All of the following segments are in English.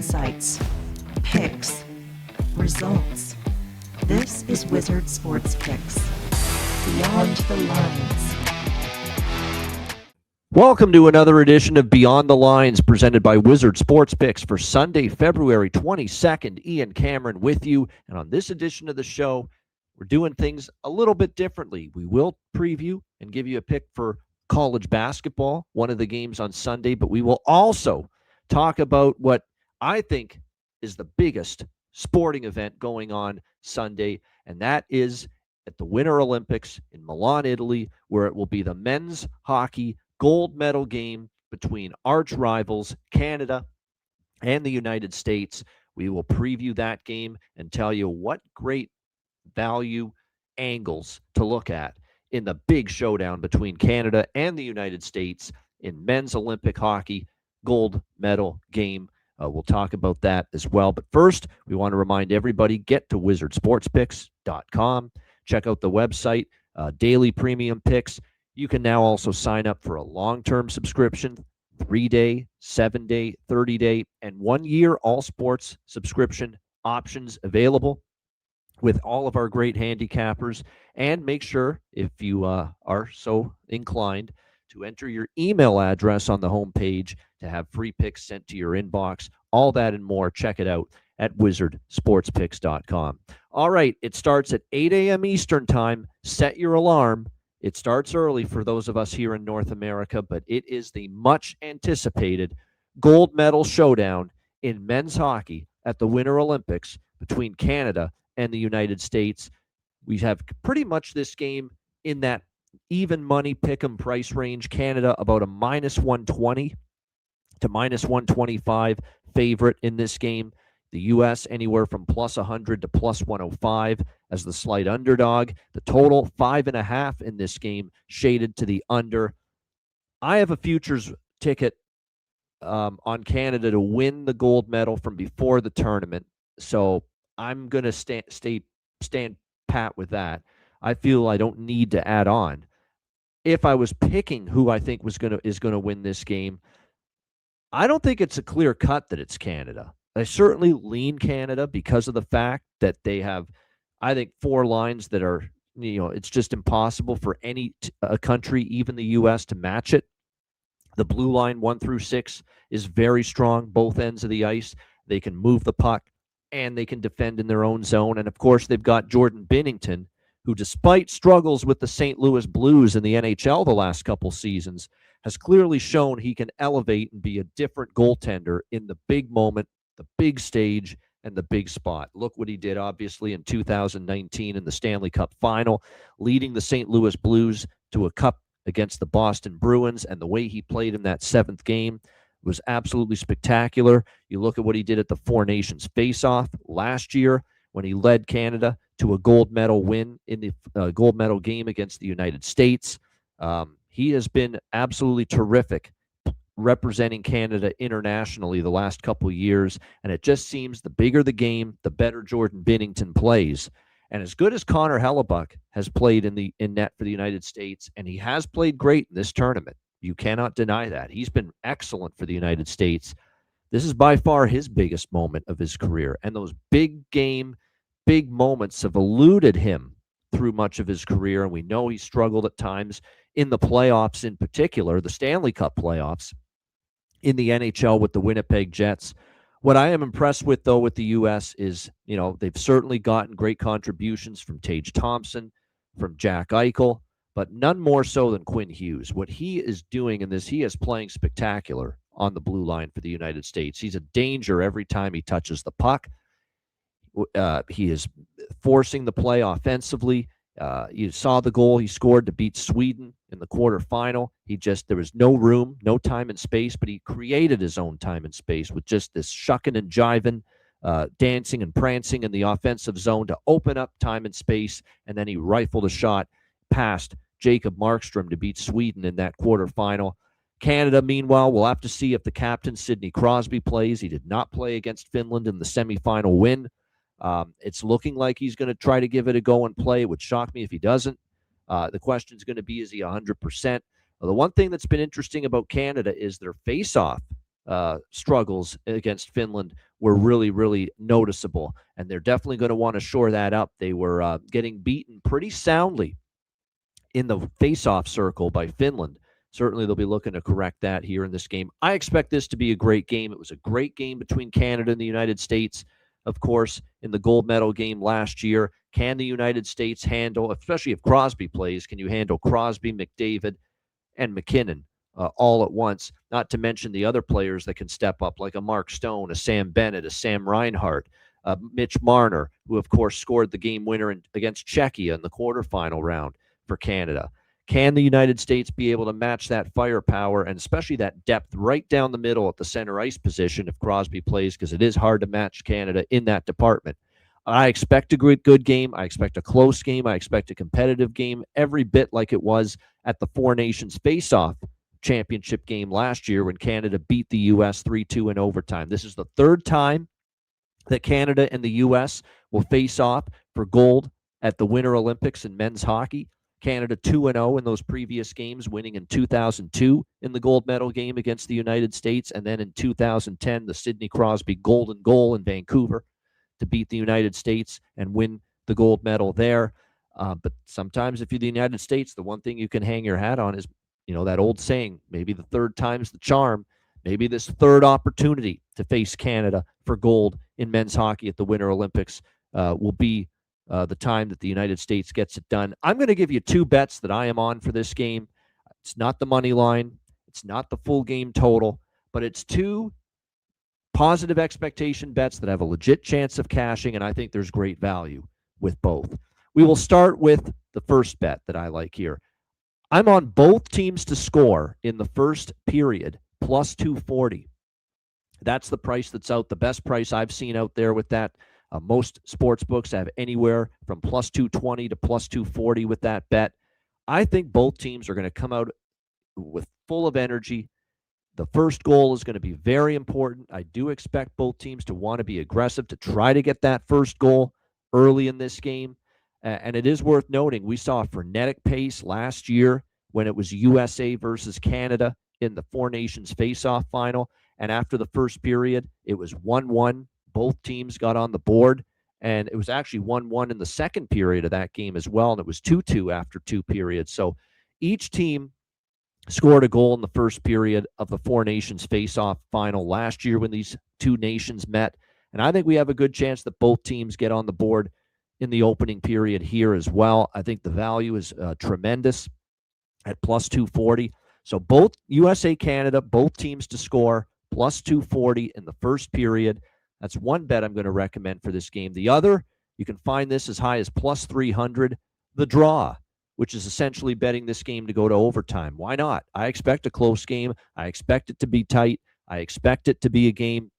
insights, picks, results. This is Wizard Sports Picks. Beyond the Lines. Welcome to another edition of Beyond the Lines, presented by Wizard Sports Picks for Sunday, February 22nd. Ian Cameron with you. And on this edition of the show, we're doing things a little bit differently. We will preview and give you a pick for college basketball, one of the games on Sunday, but we will also talk about what I think is the biggest sporting event going on Sunday, and that is at the Winter Olympics in Milan, Italy, where it will be the men's hockey gold medal game between arch rivals Canada and the United States. We will preview that game and tell you what great value angles to look at in the big showdown between Canada and the United States in men's Olympic hockey gold medal game. We'll talk about that as well. But first, we want to remind everybody, get to wizardsportspicks.com. Check out the website, daily premium picks. You can now also sign up for a long-term subscription, 3-day, 7-day, 30-day, and 1-year all sports subscription options available with all of our great handicappers. And make sure, if you are so inclined, to enter your email address on the homepage to have free picks sent to your inbox. All that and more, check it out at wizardsportspicks.com. All right, it starts at 8 a.m. Eastern Time. Set your alarm. It starts early for those of us here in North America, but it is the much-anticipated gold medal showdown in men's hockey at the Winter Olympics between Canada and the United States. We have pretty much this game in that even money pick'em price range. Canada about a minus 120 to minus 125 favorite in this game. The U.S. anywhere from plus 100 to plus 105 as the slight underdog. The total 5.5 in this game, shaded to the under. I have a futures ticket on Canada to win the gold medal from before the tournament, so I'm going to stand pat with that. I feel I don't need to add on. If I was picking who I think is going to win this game, I don't think it's a clear cut that it's Canada. I certainly lean Canada because of the fact that they have, I think, 4 lines that are, it's just impossible for any country, even the U.S., to match it. The blue line 1 through 6 is very strong, both ends of the ice. They can move the puck and they can defend in their own zone. And of course, they've got Jordan Binnington, who, despite struggles with the St. Louis Blues in the NHL the last couple seasons, has clearly shown he can elevate and be a different goaltender in the big moment, the big stage, and the big spot. Look what he did, obviously, in 2019 in the Stanley Cup Final, leading the St. Louis Blues to a cup against the Boston Bruins, and the way he played in that 7th game was absolutely spectacular. You look at what he did at the Four Nations face-off last year when he led Canada to a gold medal win in the gold medal game against the United States. He has been absolutely terrific representing Canada internationally the last couple of years, and it just seems the bigger the game, the better Jordan Binnington plays. And as good as Connor Hellebuck has played in net for the United States, and he has played great in this tournament, you cannot deny that. He's been excellent for the United States. This is by far his biggest moment of his career, and those big moments have eluded him through much of his career, and we know he struggled at times in the playoffs, in particular, the Stanley Cup playoffs in the NHL with the Winnipeg Jets. What I am impressed with, though, with the U.S. is, they've certainly gotten great contributions from Tage Thompson, from Jack Eichel, but none more so than Quinn Hughes. What he is doing in this, he is playing spectacular on the blue line for the United States. He's a danger every time he touches the puck. He is forcing the play offensively. You saw the goal he scored to beat Sweden in the quarterfinal. There was no room, no time and space, but he created his own time and space with just this shucking and jiving, dancing and prancing in the offensive zone to open up time and space, and then he rifled a shot past Jacob Markstrom to beat Sweden in that quarterfinal. Canada, meanwhile, we'll have to see if the captain, Sidney Crosby, plays. He did not play against Finland in the semifinal win. It's looking like he's going to try to give it a go and play. It would shock me if he doesn't. The question is going to be, is he 100%? Well, the one thing that's been interesting about Canada is their face-off struggles against Finland were really, really noticeable. And they're definitely going to want to shore that up. They were getting beaten pretty soundly in the face-off circle by Finland. Certainly, they'll be looking to correct that here in this game. I expect this to be a great game. It was a great game between Canada and the United States. Of course, in the gold medal game last year, can the United States handle, especially if Crosby plays, can you handle Crosby, McDavid, and McKinnon all at once? Not to mention the other players that can step up, like a Mark Stone, a Sam Bennett, a Sam Reinhart, Mitch Marner, who, of course, scored the game winner against Czechia in the quarterfinal round for Canada. Can the United States be able to match that firepower and especially that depth right down the middle at the center ice position if Crosby plays? Because it is hard to match Canada in that department. I expect a good game. I expect a close game. I expect a competitive game, every bit like it was at the Four Nations Face-Off championship game last year when Canada beat the U.S. 3-2 in overtime. This is the third time that Canada and the U.S. will face off for gold at the Winter Olympics in men's hockey. Canada 2-0 in those previous games, winning in 2002 in the gold medal game against the United States, and then in 2010, the Sidney Crosby golden goal in Vancouver to beat the United States and win the gold medal there. But sometimes if you're the United States, the one thing you can hang your hat on is, that old saying, maybe the third time's the charm. Maybe this third opportunity to face Canada for gold in men's hockey at the Winter Olympics will be the time that the United States gets it done. I'm going to give you two bets that I am on for this game. It's not the money line. It's not the full game total, but it's two positive expectation bets that have a legit chance of cashing, and I think there's great value with both. We will start with the first bet that I like here. I'm on both teams to score in the first period, plus 240. That's the price that's out, the best price I've seen out there with that. Most sports books have anywhere from plus 220 to plus 240 with that bet. I think both teams are going to come out with full of energy. The first goal is going to be very important. I do expect both teams to want to be aggressive to try to get that first goal early in this game. And it is worth noting, we saw a frenetic pace last year when it was USA versus Canada in the Four Nations face-off final. And after the first period, it was 1-1. Both teams got on the board, and it was actually 1-1 in the second period of that game as well, and it was 2-2 after two periods. So each team scored a goal in the first period of the Four Nations face-off final last year when these two nations met, and I think we have a good chance that both teams get on the board in the opening period here as well. I think the value is tremendous at plus 240. So both USA, Canada, both teams to score, plus 240 in the first period. That's one bet I'm going to recommend for this game. The other, you can find this as high as plus 300, the draw, which is essentially betting this game to go to overtime. Why not? I expect a close game. I expect it to be tight. I expect it to be a game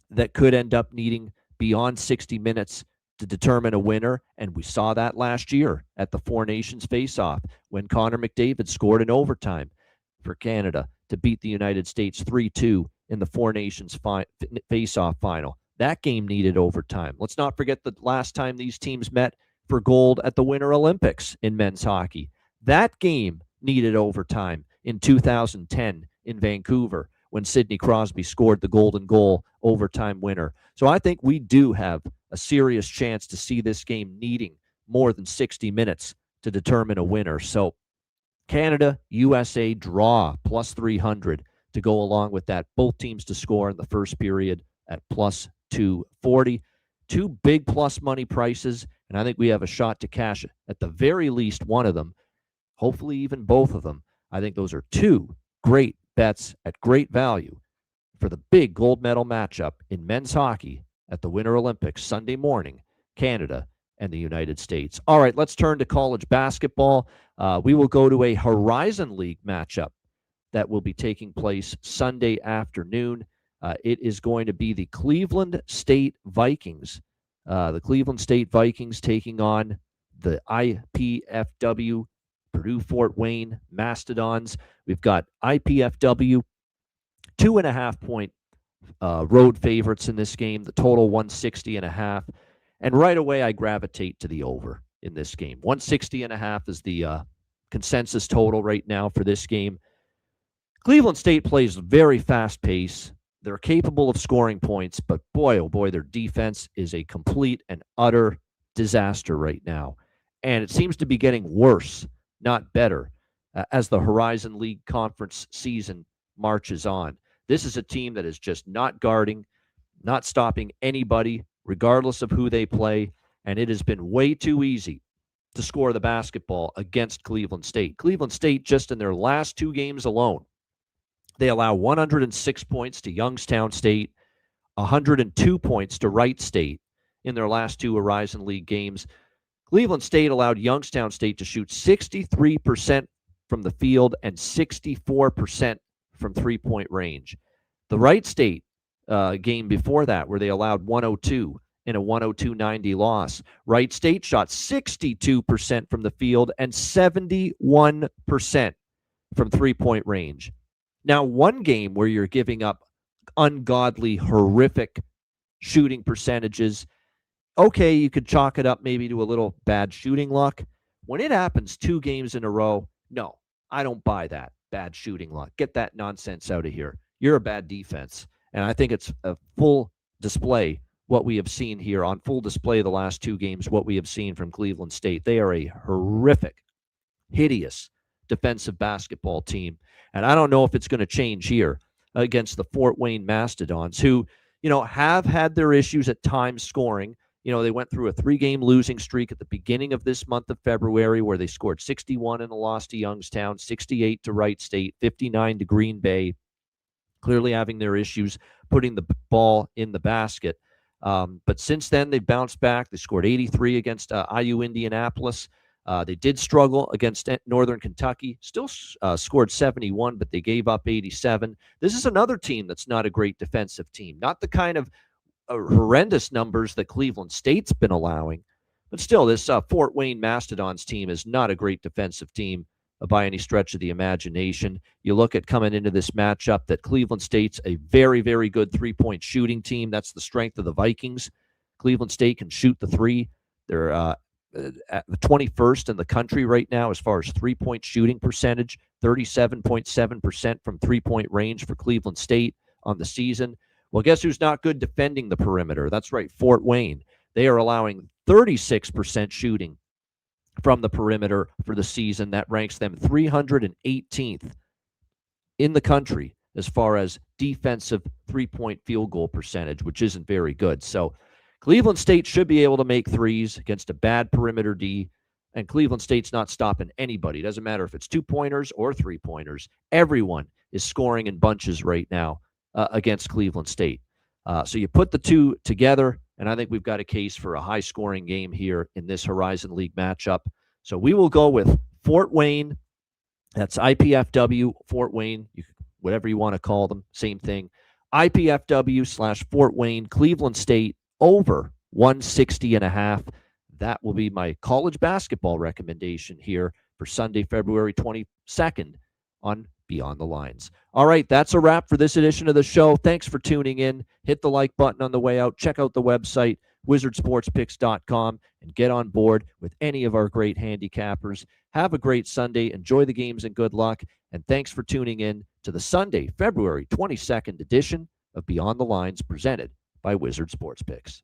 that could end up needing beyond 60 minutes to determine a winner, and we saw that last year at the Four Nations face-off when Connor McDavid scored in overtime for Canada to beat the United States 3-2 in the Four Nations face-off final. That game needed overtime. Let's not forget the last time these teams met for gold at the Winter Olympics in men's hockey. That game needed overtime in 2010 in Vancouver when Sidney Crosby scored the golden goal overtime winner. So I think we do have a serious chance to see this game needing more than 60 minutes to determine a winner. So Canada, USA draw plus 300 to go along with that. Both teams to score in the first period at plus 240. Two big plus money prices, and I think we have a shot to cash at the very least one of them, hopefully even both of them. I think those are two great bets at great value for the big gold medal matchup in men's hockey at the Winter Olympics Sunday morning, Canada and the United States. All right, let's turn to college basketball. We will go to a Horizon League matchup that will be taking place Sunday afternoon. It is going to be the Cleveland State Vikings. The Cleveland State Vikings taking on the IPFW Purdue Fort Wayne Mastodons. We've got IPFW 2.5-point road favorites in this game. The total 160.5. And right away, I gravitate to the over in this game. 160.5 is the consensus total right now for this game. Cleveland State plays very fast pace. They're capable of scoring points, but boy, oh boy, their defense is a complete and utter disaster right now. And it seems to be getting worse, not better, as the Horizon League Conference season marches on. This is a team that is just not guarding, not stopping anybody, regardless of who they play. And it has been way too easy to score the basketball against Cleveland State. Cleveland State, just in their last 2 games alone, they allow 106 points to Youngstown State, 102 points to Wright State in their last 2 Horizon League games. Cleveland State allowed Youngstown State to shoot 63% from the field and 64% from three-point range. The Wright State game before that, where they allowed 102 in a 102-90 loss, Wright State shot 62% from the field and 71% from three-point range. Now, one game where you're giving up ungodly, horrific shooting percentages, okay, you could chalk it up maybe to a little bad shooting luck. When it happens 2 games in a row, no, I don't buy that bad shooting luck. Get that nonsense out of here. You're a bad defense. And I think it's a full display what we have seen here, on full display the last 2 games, what we have seen from Cleveland State. They are a horrific, hideous defensive basketball team. And I don't know if it's going to change here against the Fort Wayne Mastodons, who, have had their issues at times scoring. They went through a 3-game losing streak at the beginning of this month of February, where they scored 61 in a loss to Youngstown, 68 to Wright State, 59 to Green Bay, clearly having their issues putting the ball in the basket. But since then, they bounced back. They scored 83 against IU Indianapolis. They did struggle against Northern Kentucky, still scored 71, but they gave up 87. This is another team that's not a great defensive team, not the kind of horrendous numbers that Cleveland State's been allowing, but still, this Fort Wayne Mastodons team is not a great defensive team by any stretch of the imagination. You look at coming into this matchup that Cleveland State's a very, very good three-point shooting team. That's the strength of the Vikings. Cleveland State can shoot the three. They're at the 21st in the country right now as far as three-point shooting percentage, 37.7% from three-point range for Cleveland State on the season. Well, guess who's not good defending the perimeter? That's right, Fort Wayne. They are allowing 36% shooting from the perimeter for the season. That ranks them 318th in the country as far as defensive three-point field goal percentage, which isn't very good. So Cleveland State should be able to make threes against a bad perimeter D, and Cleveland State's not stopping anybody. It doesn't matter if it's two-pointers or three-pointers. Everyone is scoring in bunches right now against Cleveland State. So you put the two together, and I think we've got a case for a high-scoring game here in this Horizon League matchup. So we will go with Fort Wayne. That's IPFW, Fort Wayne, whatever you want to call them, same thing. IPFW/Fort Wayne, Cleveland State, over 160.5. That will be my college basketball recommendation here for Sunday, February 22nd on Beyond the Lines. All right, that's a wrap for this edition of the show. Thanks for tuning in. Hit the like button on the way out. Check out the website, wizardsportspicks.com, and get on board with any of our great handicappers. Have a great Sunday. Enjoy the games and good luck. And thanks for tuning in to the Sunday, February 22nd edition of Beyond the Lines, presented by Wizard Sports Picks.